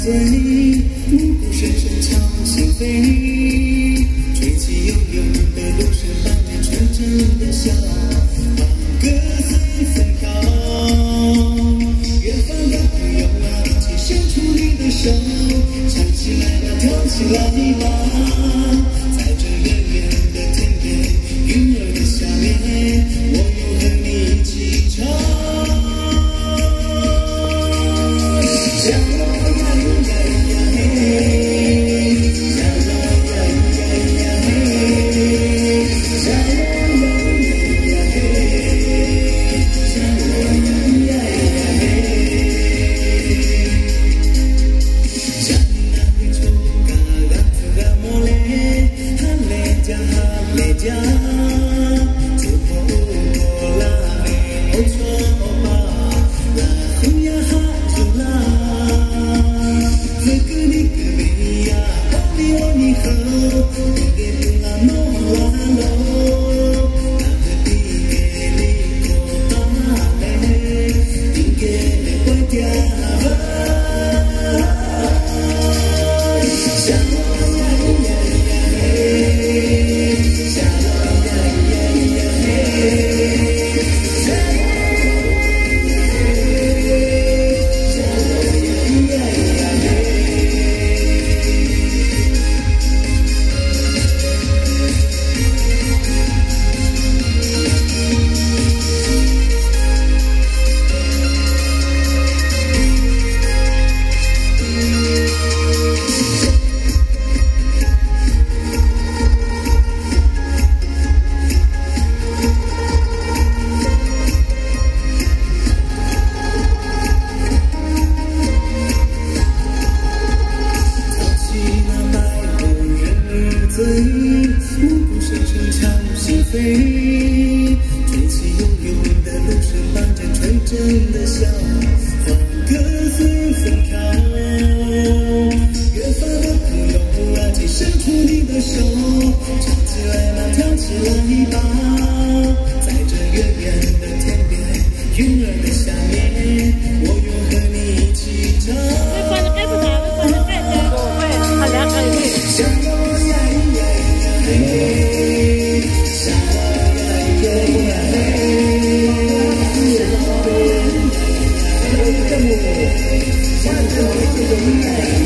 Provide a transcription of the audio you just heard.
醉，目不深深敲心扉，吹起悠悠的芦笙，伴着纯真的笑，放歌随风飘。远方的朋友啊，请伸出你的手，唱起来吧，跳起来吧，在这远远的天边，云儿的下面，我又和你一起唱。加油呀呀呀嘿，加油呀呀呀嘿，加油呀呀嘿，加油呀呀嘿。Jangan dicoba gak boleh haleja Tupo bola ocoba Lahu ya hajula Vekuni kebiya Oli oni ho Tige tula no lalo Nake tige li kota Tige le kuatiaba目不深深敲心扉，吹起悠悠的芦笙，伴着纯真的笑，放歌随风飘。远方的朋友啊，请伸出你的手，唱起来吧，跳起来吧，在这远远的天边，云儿的下面，我又和你一起唱。加油呀呀呀嘿，加油呀呀呀嘿，加油呀呀呀嘿。